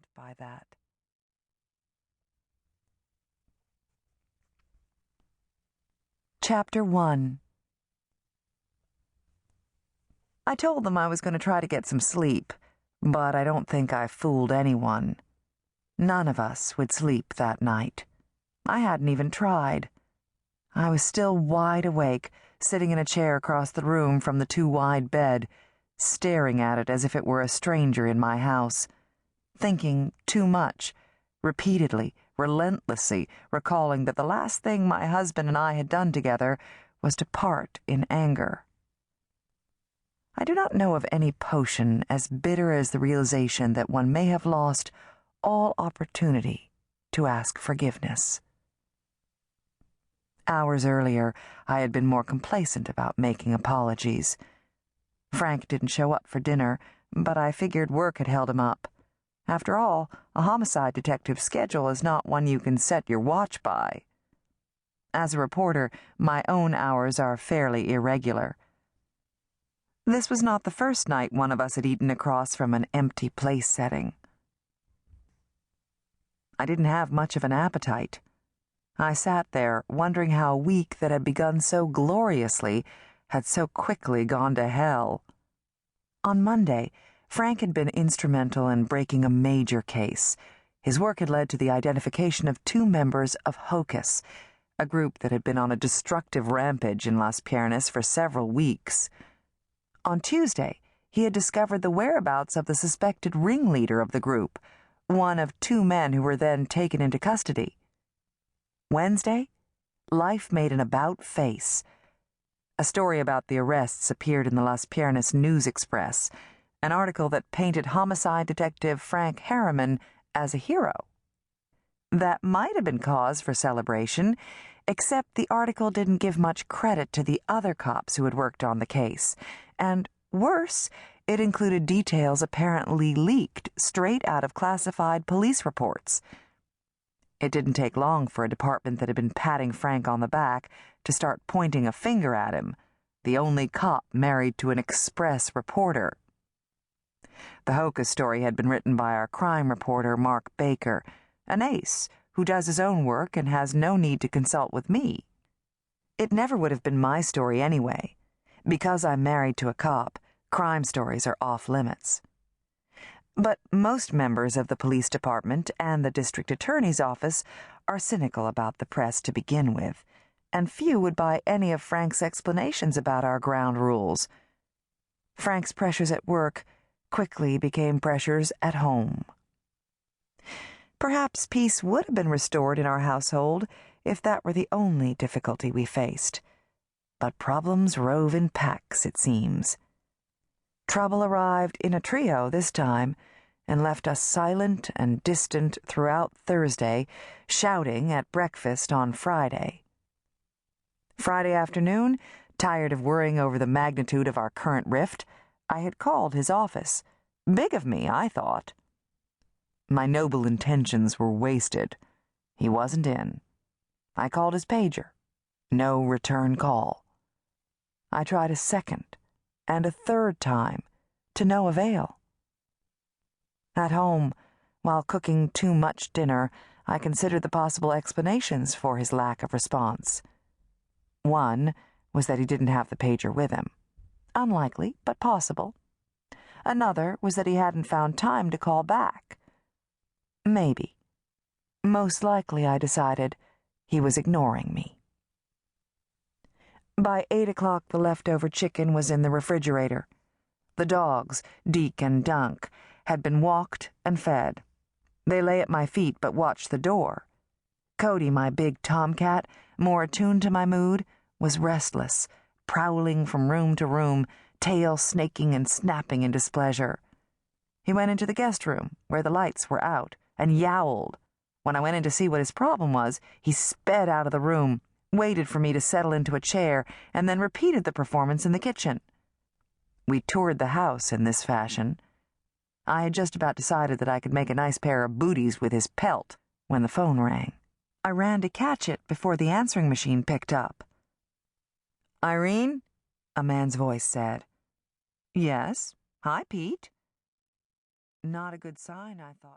meant by that. Chapter 1. I told them I was going to try to get some sleep, but I don't think I fooled anyone. None of us would sleep that night. I hadn't even tried. I was still wide awake, sitting in a chair across the room from the too-wide bed, staring at it as if it were a stranger in my house, thinking too much, repeatedly, relentlessly, recalling that the last thing my husband and I had done together was to part in anger. I do not know of any potion as bitter as the realization that one may have lost all opportunity to ask forgiveness. Hours earlier, I had been more complacent about making apologies. Frank didn't show up for dinner, but I figured work had held him up. After all, a homicide detective's schedule is not one you can set your watch by. As a reporter, my own hours are fairly irregular. This was not the first night one of us had eaten across from an empty place setting. I didn't have much of an appetite. I sat there, wondering how a week that had begun so gloriously had so quickly gone to hell. On Monday, Frank had been instrumental in breaking a major case. His work had led to the identification of 2 members of Hocus, a group that had been on a destructive rampage in Las Pianas for several weeks. On Tuesday, he had discovered the whereabouts of the suspected ringleader of the group, one of 2 men who were then taken into custody. Wednesday, life made an about-face. A story about the arrests appeared in the Las Pianas News Express, an article that painted homicide detective Frank Harriman as a hero. That might have been cause for celebration, except the article didn't give much credit to the other cops who had worked on the case, and worse, it included details apparently leaked straight out of classified police reports. It didn't take long for a department that had been patting Frank on the back to start pointing a finger at him, the only cop married to an Express reporter. The Hocus story had been written by our crime reporter, Mark Baker, an ace who does his own work and has no need to consult with me. It never would have been my story anyway. Because I'm married to a cop, crime stories are off limits. But most members of the police department and the district attorney's office are cynical about the press to begin with, and few would buy any of Frank's explanations about our ground rules. Frank's pressures at work quickly became pressures at home. Perhaps peace would have been restored in our household if that were the only difficulty we faced. But problems rove in packs, it seems. Trouble arrived in a trio this time, and left us silent and distant throughout Thursday, shouting at breakfast on Friday. Friday afternoon, tired of worrying over the magnitude of our current rift, I had called his office. Big of me, I thought. My noble intentions were wasted. He wasn't in. I called his pager. No return call. I tried a second and a third time, to no avail. At home, while cooking too much dinner, I considered the possible explanations for his lack of response. One was that he didn't have the pager with him. Unlikely, but possible. Another was that he hadn't found time to call back. Maybe. Most likely, I decided, he was ignoring me. By 8 o'clock, the leftover chicken was in the refrigerator. The dogs, Deke and Dunk, had been walked and fed. They lay at my feet but watched the door. Cody, my big tomcat, more attuned to my mood, was restless, prowling from room to room, tail snaking and snapping in displeasure. He went into the guest room, where the lights were out, and yowled. When I went in to see what his problem was, he sped out of the room, waited for me to settle into a chair, and then repeated the performance in the kitchen. We toured the house in this fashion. I had just about decided that I could make a nice pair of booties with his pelt when the phone rang. I ran to catch it before the answering machine picked up. "Irene?" a man's voice said. "Yes. Hi, Pete." Not a good sign, I thought.